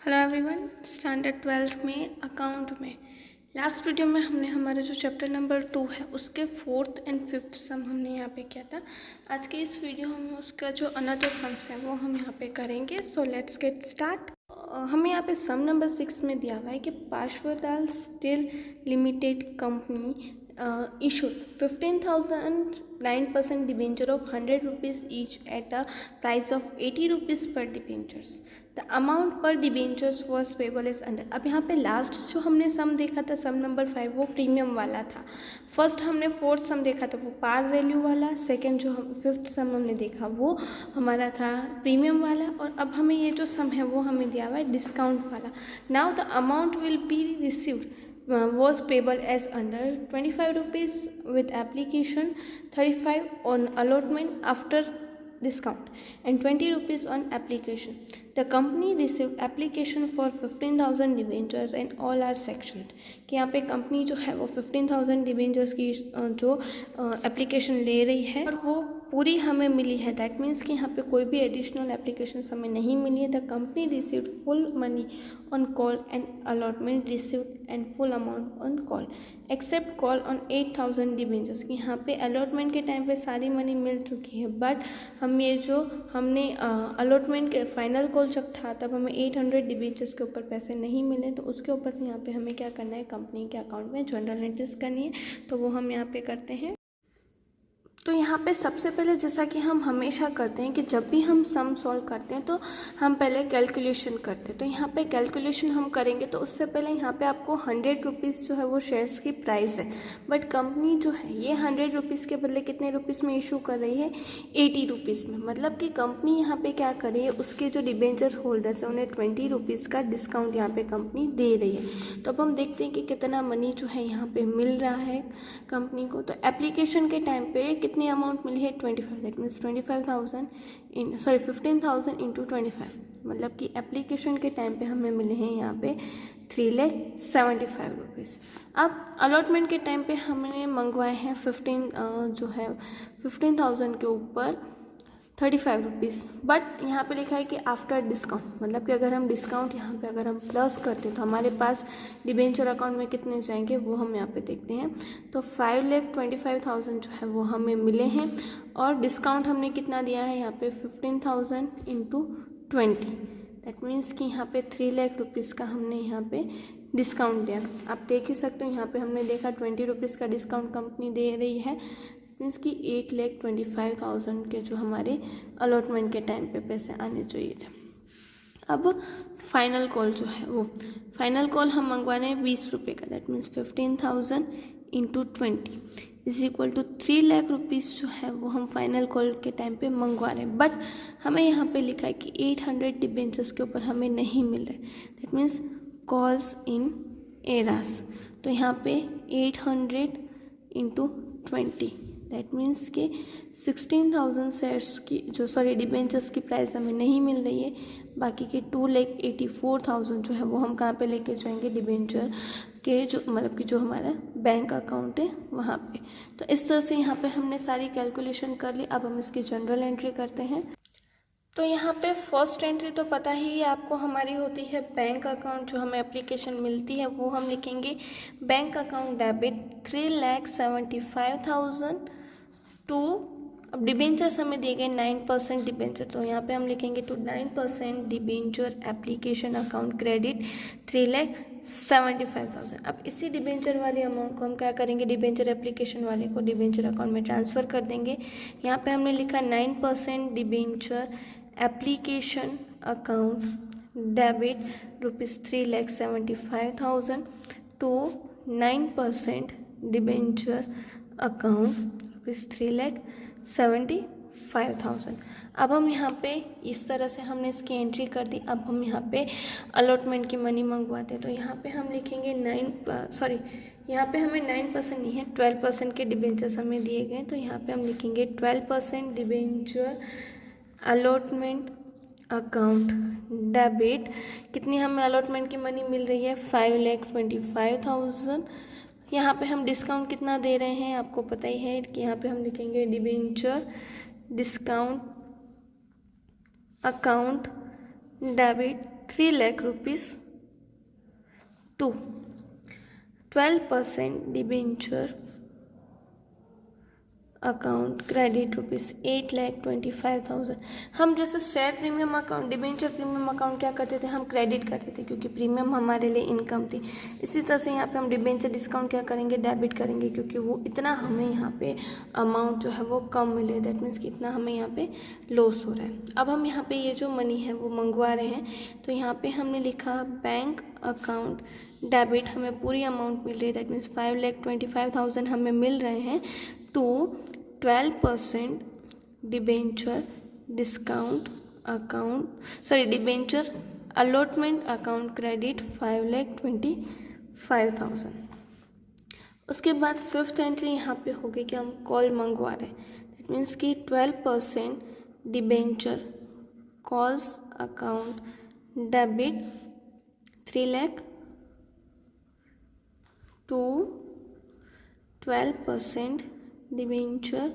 Hello everyone, standard 12th में account में last video में हमने हमारे जो चैप्टर नंबर 2 है उसके 4th एंड 5th सम हमने यहाँ पे किया था। आज के इस वीडियो में उसका जो अनदर सम्स है वो हम यहाँ पे करेंगे। So let's get start. हमें यहाँ पे सम नंबर 6 में दिया हुआ है कि पार्श्वदाल steel limited company issued 15,000 9% debenture of 100 rupees each at a price of 80 rupees per debentures. The amount per debentures was payable is under. अब यहाँ पे लास्ट जो हमने सम देखा था सम नंबर 5 वो प्रीमियम वाला था। फर्स्ट हमने 4th सम देखा था वो पार वैल्यू वाला। सेकंड जो 5th सम हमने देखा वो हमारा था प्रीमियम वाला। और अब हमें ये जो सम है वो हमें दिया हुआ है डिस्काउंट वाला। Now the amount will be received was payable as under 25 rupees with application, 35 on allotment after discount and 20 rupees on application. The company received application for 15,000 debentures and all are sectioned. कि यहाँ पे company जो है वो 15,000 debentures की जो application ले रही है और वो पूरी हमें मिली है। दैट मीन्स कि यहाँ पे कोई भी एडिशनल एप्लीकेशन हमें नहीं मिली है। The company received full money on call and allotment received and full amount on call except call on 8,000 debentures. कि यहाँ पे अलॉटमेंट के टाइम पे सारी मनी मिल चुकी है, बट हम ये जो हमने अलॉटमेंट के फाइनल कॉल जब था तब हमें 800 डिबेंचर्स के ऊपर पैसे नहीं मिले, तो उसके ऊपर से यहाँ पे हमें क्या करना है, कंपनी के अकाउंट में जनरल एंट्रीज करनी है। तो वो हम यहाँ पे करते हैं। तो यहाँ पे सबसे पहले जैसा कि हम हमेशा करते हैं कि जब भी हम सम सॉल्व करते हैं तो हम पहले कैलकुलेशन करते हैं। तो यहाँ पे कैलकुलेशन हम करेंगे तो उससे पहले यहाँ पे आपको 100 रुपीज़ जो है वो शेयर्स की प्राइस है, बट कंपनी जो है ये 100 रुपीज़ के बदले कितने रुपीज़ में इशू कर रही है, 80 रुपीज़ में। मतलब कि कंपनी यहाँ पे क्या कर रही है, उसके जो डिबेंचर होल्डर्स है उन्हें 20 रुपीज़ का डिस्काउंट यहाँ पे कंपनी दे रही है। तो अब हम देखते हैं कि कितना मनी जो है यहाँ पे मिल रहा है कंपनी को। तो एप्लीकेशन के टाइम पे कितनी अमाउंट मिली है, 25। That means 25,000 in 15,000 into 25। मतलब कि एप्लीकेशन के टाइम पे हमें मिले हैं यहाँ पे 3,75,000 रुपीज़। अब अलॉटमेंट के टाइम पे हमने मंगवाए हैं 15,000 के ऊपर 35 रुपीज़, बट यहाँ पे लिखा है कि आफ्टर डिस्काउंट। मतलब कि अगर हम डिस्काउंट यहाँ पे अगर हम प्लस करते हैं तो हमारे पास डिबेंचर अकाउंट में कितने जाएंगे वो हम यहाँ पे देखते हैं। तो 5,25,000 जो है वो हमें मिले हैं और डिस्काउंट हमने कितना दिया है यहाँ पे 15,000 इंटू 20। दैट मीन्स कि यहाँ पे 3 लाख रुपीज़ का हमने यहाँ पे डिस्काउंट दिया। आप देख ही सकते हो यहाँ पे हमने देखा 20 रुपीज़ का डिस्काउंट कंपनी दे रही है। मीन्स कि 8,25,000 के जो हमारे अलॉटमेंट के टाइम पे पैसे आने चाहिए थे। अब फाइनल कॉल जो है वो फाइनल कॉल हम मंगवाने हैं 20 रुपये का। That means 15,000 into 20 is equal to 3 lakh rupees जो है वो हम फाइनल कॉल के टाइम पे मंगवा रहे हैं। बट हमें यहाँ पे लिखा है कि 800 डिबेंचर्स के ऊपर हमें नहीं मिल रहे। That means calls in eras. तो यहाँ पे 800 इंटू 20 दैट मीन्स के 16,000 शेयर्स की जो डिबेंचर्स की प्राइस हमें नहीं मिल रही है। बाकी के 2,84,000 जो है वो हम कहाँ पे लेके जाएंगे, डिबेंचर के जो मतलब कि जो हमारा बैंक अकाउंट है वहाँ पे। तो इस तरह से यहाँ पे हमने सारी कैलकुलेशन कर ली। अब हम इसकी जनरल एंट्री करते हैं। तो यहाँ पे फर्स्ट एंट्री तो पता ही आपको हमारी होती है बैंक अकाउंट, जो हमें एप्लीकेशन मिलती है वो हम लिखेंगे बैंक अकाउंट डेबिट 3,75,000 टू। अब डिबेंचर्स हमें दिए गए 9% डिबेंचर, तो यहाँ पे हम लिखेंगे to 9% debenture application account credit 3,75,000। अब इसी डिबेंचर वाले अमाउंट को हम क्या करेंगे, डिबेंचर एप्लीकेशन वाले को डिबेंचर अकाउंट में ट्रांसफ़र कर देंगे। यहाँ पे हमने लिखा 9% debenture application account debit ₹3,75,000 to 9% debenture account ₹3,75,000। अब हम यहाँ पे इस तरह से हमने इसकी एंट्री कर दी। अब हम यहाँ पे अलॉटमेंट की मनी मंगवाते हैं। तो यहाँ पे हम लिखेंगे यहाँ पे हमें 9% नहीं है, 12% के डिबेंचर्स हमें दिए गए। तो यहाँ पे हम लिखेंगे 12% डिबेंचर अलॉटमेंट अकाउंट डेबिट। कितनी हमें अलॉटमेंट की मनी मिल रही है, 5,25,000। यहाँ पे हम डिस्काउंट कितना दे रहे हैं आपको पता ही है कि यहाँ पे हम लिखेंगे debenture discount account debit 3 lakh rupees to 12% debenture account credit ₹8,25,000। हम जैसे share premium account, debenture premium account क्या करते थे, हम क्रेडिट करते थे क्योंकि प्रीमियम हमारे लिए इनकम थी। इसी तरह से यहाँ पे हम डिबेंचर डिस्काउंट क्या करेंगे, डेबिट करेंगे, क्योंकि वो इतना हमें यहाँ पे अमाउंट जो है वो कम मिले, दैट मीन्स कि इतना हमें यहाँ पे लॉस हो रहा है। अब हम यहाँ पे ये जो मनी है वो मंगवा रहे हैं, तो यहाँ पे हमने लिखा बैंक अकाउंट डेबिट, हमें पूरी अमाउंट मिल रही है, दैट मीन्स 5,25,000 हमें मिल रहे हैं to 12% debenture discount account, debenture allotment account credit 5,25,000। उसके बाद फिफ्थ एंट्री यहाँ पे हो गई कि हम कॉल मंगवा रहे हैं, दैट मीन्स कि 12% debenture calls account debit 3 lakh to 12% debenture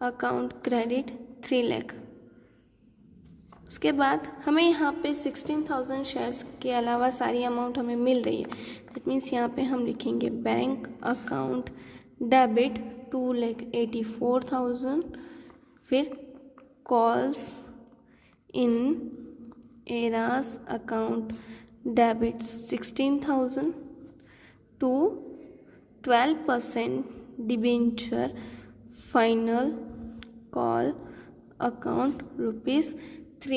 account credit 3 lakh. उसके बाद हमें यहाँ पे 16,000 शेयर्स के अलावा सारी अमाउंट हमें मिल रही है, दैट मीन्स यहाँ पे हम लिखेंगे बैंक अकाउंट डेबिट 2,84,000, फिर calls in arrears account debit 16,000 to 12% debenture final call account ₹3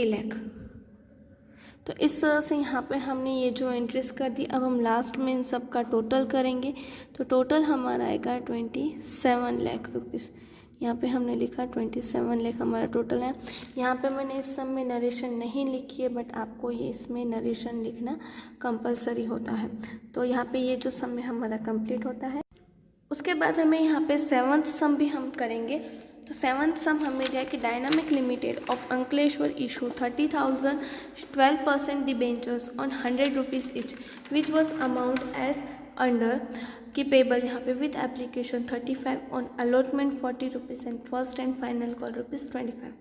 lakh. तो इस तरह से यहाँ पे हमने ये जो एंट्रीज कर दी। अब हम लास्ट में इन सब का टोटल करेंगे, तो टोटल हमारा आएगा 27 लाख रुपीज़। यहाँ पे हमने लिखा 27 लाख हमारा टोटल है। यहाँ पे मैंने इस सब में नरेशन नहीं लिखी है, बट आपको ये इसमें नरेशन लिखना कंपलसरी होता है। तो यहाँ पे ये जो सम में हमारा कंप्लीट होता है। उसके बाद हमें यहाँ पे 7th सम भी हम करेंगे। तो 7th सम हमें दिया कि dynamic limited of Ankleshwar issue 30,000 12% debentures on 100 rupees each which was amount as under की पेबल यहाँ पे with application 35 on allotment 40 rupees and first and final call ₹25.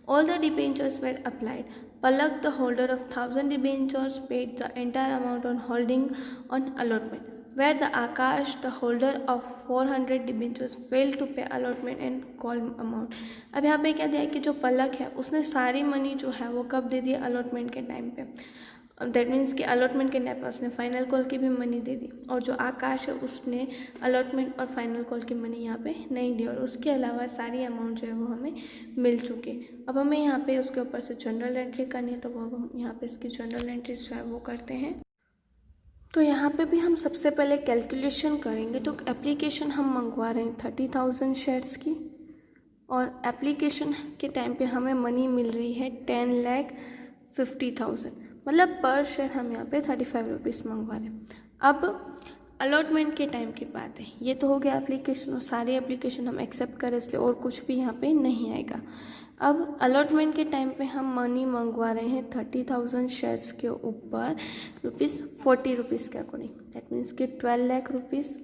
All the debentures were applied. Palak, the holder of 1,000 debentures, paid the entire amount on holding on allotment. Where the Akash, the holder of 400 debentures, failed to pay allotment and call amount. अब यहाँ पे क्या दिया है कि जो पलक है उसने सारी मनी जो है वो कब दे दी, अलॉटमेंट के टाइम पे। दैट मीन्स कि अलॉटमेंट के टाइम पर उसने फाइनल कॉल की भी मनी दे दी, और जो आकाश है उसने अलॉटमेंट और फाइनल कॉल की मनी यहाँ पे नहीं दी, और उसके अलावा सारी अमाउंट जो है वो हमें मिल चुकी। अब हमें यहाँ पे उसके ऊपर से जनरल एंट्री करनी है, तो वो हम यहाँ पे इसकी जनरल एंट्रीज जो है वो करते हैं। तो यहाँ पे भी हम सबसे पहले कैलकुलेशन करेंगे। तो एप्लीकेशन हम मंगवा रहे हैं 30,000 शेयर्स की, और एप्लीकेशन के टाइम पे हमें मनी मिल रही है 10,50,000, मतलब पर शेयर हम यहाँ पे 35 रुपीज़ मंगवा रहे हैं। अब अलॉटमेंट के टाइम की बात है, ये तो हो गया एप्लीकेशन, और सारी एप्लीकेशन हम एक्सेप्ट करें इसलिए और कुछ भी यहाँ पे नहीं आएगा। अब अलॉटमेंट के टाइम पे हम मनी मंगवा रहे हैं 30,000 शेयर्स के ऊपर ₹40 के अकॉर्डिंग, दैट मीन्स कि 12 लाख रुपीज़।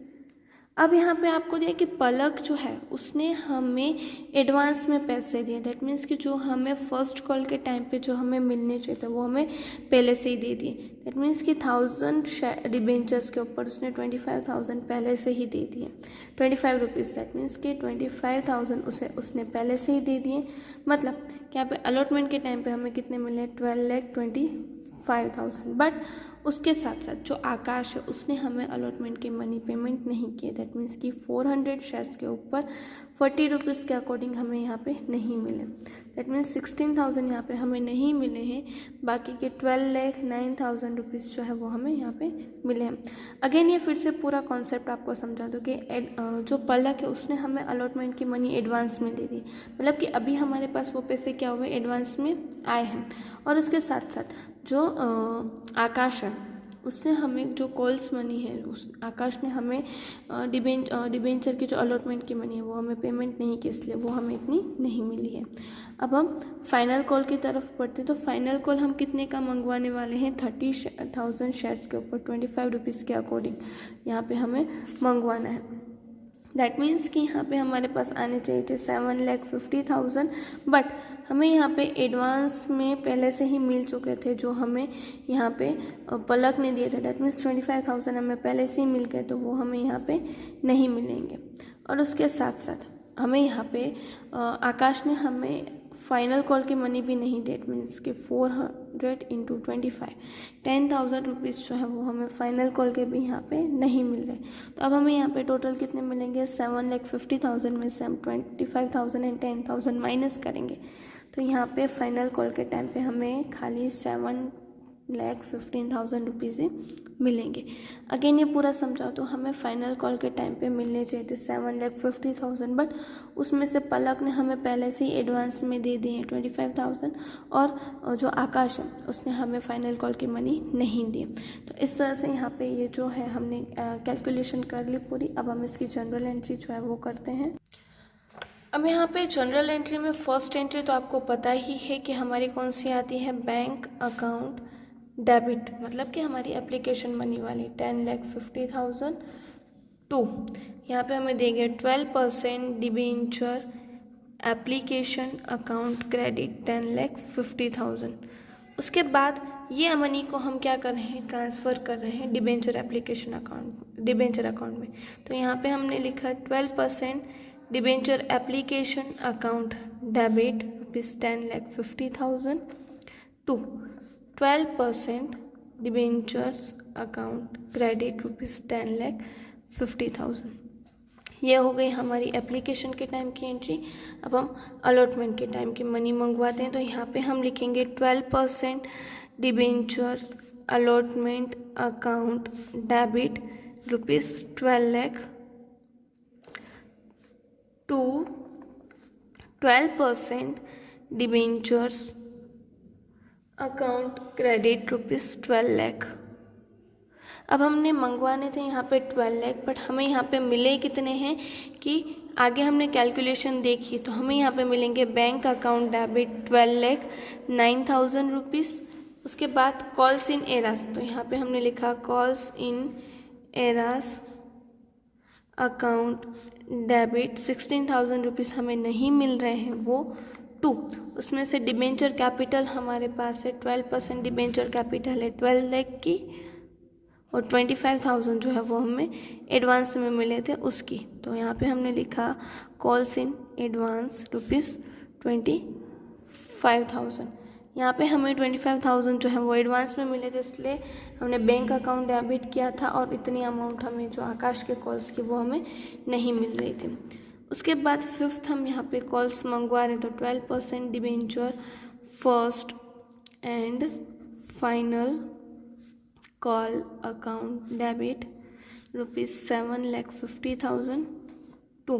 अब यहाँ पे आपको दिया कि पलक जो है उसने हमें एडवांस में पैसे दिए, दैट मीन्स कि जो हमें फर्स्ट कॉल के टाइम पे जो हमें मिलने चाहिए था वो हमें पहले से ही दे दिए। दैट मीन्स कि 1,000 डिबेंचर्स के ऊपर उसने 25,000 पहले से ही दे दिए, 25 रुपीज़, दैट मीन्स कि 25,000 उसने पहले से ही दे दिए। मतलब कि यहाँ पे अलॉटमेंट के टाइम पे हमें कितने मिले, 12,25,000। बट उसके साथ साथ जो आकाश है उसने हमें अलॉटमेंट की मनी पेमेंट नहीं की, दैट मीन्स कि 400 शेयर्स के ऊपर 40 रुपीज़ के अकॉर्डिंग हमें यहाँ पे नहीं मिले, दैट मीन्स 16,000 यहाँ पे हमें नहीं मिले हैं। बाकी के 12,09,000 रुपीज़ जो है वो हमें यहाँ पे मिले हैं। अगेन ये फिर से पूरा कॉन्सेप्ट आपको समझा दो कि जो पलक है उसने हमें अलॉटमेंट की मनी एडवांस में दे दी, मतलब कि अभी हमारे पास वो पैसे क्या हुए, एडवांस में आए हैं। और उसके साथ साथ जो आकाश है उसने हमें जो कॉल्स मनी है, उस आकाश ने हमें डिबेंचर की जो अलॉटमेंट की मनी है वो हमें पेमेंट नहीं की, इसलिए वो हमें इतनी नहीं मिली है। अब हम फाइनल कॉल की तरफ बढ़ते, तो फाइनल कॉल हम कितने का मंगवाने वाले हैं, 30,000 शेयर्स के ऊपर 25 रुपीज़ के अकॉर्डिंग यहाँ पे हमें मंगवाना है। दैट मीन्स कि यहाँ पे हमारे पास आने चाहिए थे 7,50,000, बट हमें यहाँ पे एडवांस में पहले से ही मिल चुके थे जो हमें यहाँ पे पलक ने दिए थे। दैट मीन्स 25,000 हमें पहले से ही मिल गए, तो वो हमें यहाँ पे नहीं मिलेंगे। और उसके साथ साथ हमें यहाँ पे आकाश ने हमें फाइनल कॉल की मनी भी नहीं दी। इट मीन्स कि 400 इंटू 25 10,000 रुपीज़ जो है वो हमें फाइनल कॉल के भी यहाँ पे नहीं मिल रहे। तो अब हमें यहाँ पे टोटल कितने मिलेंगे, 7,50,000 में से हम 25,000 एंड 10,000 माइनस करेंगे, तो यहाँ पे फाइनल कॉल के टाइम पे हमें खाली 7,15,000 रुपीज़ ही मिलेंगे। अगेन ये पूरा समझाओ तो हमें फाइनल कॉल के टाइम पे मिलने चाहिए थे 7,50,000, बट उसमें से पलक ने हमें पहले से ही एडवांस में दे दिए हैं 25,000, और जो आकाश है उसने हमें फाइनल कॉल की मनी नहीं दी। तो इस तरह से यहाँ पे ये जो है हमने कैलकुलेशन कर ली पूरी। अब हम इसकी जनरल एंट्री जो है वो करते हैं। अब यहाँ पे जनरल एंट्री में फर्स्ट एंट्री तो आपको पता ही है कि हमारी कौन सी आती है, बैंक अकाउंट डेबिट, मतलब कि हमारी एप्लीकेशन मनी वाली 10,50,000 टू यहाँ पे हमें देंगे 12% डिबेंचर एप्लीकेशन अकाउंट क्रेडिट 10,50,000। उसके बाद ये मनी को हम क्या कर रहे हैं, ट्रांसफ़र कर रहे हैं debenture application account, debenture account में। तो यहाँ पे हमने लिखा 12% debenture application account debit ₹10,50,000 to 12% debentures account credit ₹10,50,000। ये हो गई हमारी एप्लीकेशन के टाइम की एंट्री। अब हम अलॉटमेंट के टाइम की मनी मंगवाते हैं, तो यहाँ पे हम लिखेंगे 12% debentures allotment account debit ₹12 lakh to 12% debentures account credit ₹12 lakh. अब हमने मंगवाने थे यहाँ पे 12 लाख, बट हमें यहाँ पे मिले कितने हैं कि आगे हमने कैलकुलेशन देखी तो हमें यहाँ पे मिलेंगे बैंक अकाउंट डेबिट 12,09,000 रुपीज़। उसके बाद कॉल्स इन एरास, तो यहाँ पे हमने लिखा calls in arrears account debit 16,000 rupees हमें नहीं मिल रहे हैं, वो टू उसमें से डिबेंचर कैपिटल हमारे पास है 12% डिबेंचर कैपिटल है 12 लाख की, और 25,000 जो है वो हमें एडवांस में मिले थे उसकी। तो यहाँ पे हमने लिखा कॉल्स इन एडवांस ₹25,000। यहाँ पे हमें 25,000 जो है वो एडवांस में मिले थे, इसलिए हमने बैंक अकाउंट डेबिट किया था, और इतनी अमाउंट हमें जो आकाश के कॉल्स की वो हमें नहीं मिल रही थी। उसके बाद फिफ्थ हम यहाँ पे कॉल्स मंगवा रहे हैं, तो 12% debenture first and final call account debit ₹7,50,000 to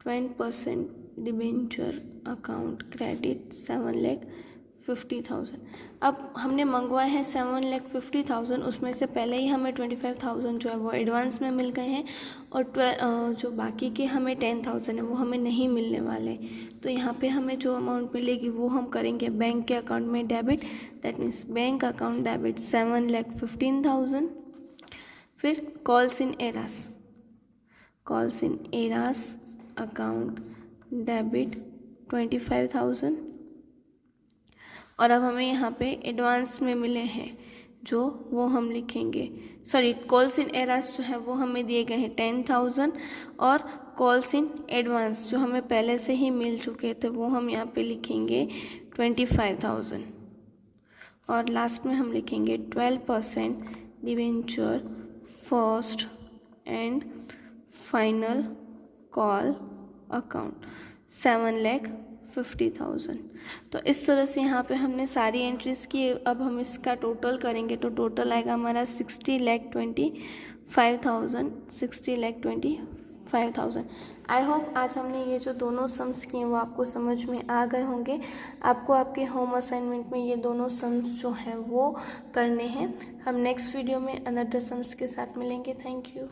20% debenture account credit 7,50,000। अब हमने मंगवाए हैं 7,50,000, उसमें से पहले ही हमें 25,000 जो है वो एडवांस में मिल गए हैं, और जो बाकी के हमें 10,000 है वो हमें नहीं मिलने वाले। तो यहाँ पे हमें जो अमाउंट मिलेगी वो हम करेंगे बैंक के अकाउंट में debit. That means bank account debit 7,15,000। फिर calls in eras, calls in arrears account debit 25,000। और अब हमें यहाँ पे एडवांस में मिले हैं जो वो हम लिखेंगे, सॉरी कॉल्स इन एरास जो है वो हमें दिए गए हैं 10,000, और कॉल्स इन एडवांस जो हमें पहले से ही मिल चुके थे वो हम यहाँ पे लिखेंगे 25,000। और लास्ट में हम लिखेंगे 12% debenture first and final call account 7,50,000। तो इस तरह से यहाँ पे हमने सारी एंट्रीज की। अब हम इसका टोटल करेंगे तो टोटल आएगा हमारा 60,25,000। आई होप आज हमने ये जो दोनों सम्स किए वो आपको समझ में आ गए होंगे। आपको आपके होम असाइनमेंट में ये दोनों सम्स जो हैं वो करने हैं। हम नेक्स्ट वीडियो में अनदर सम्स के साथ मिलेंगे। Thank you.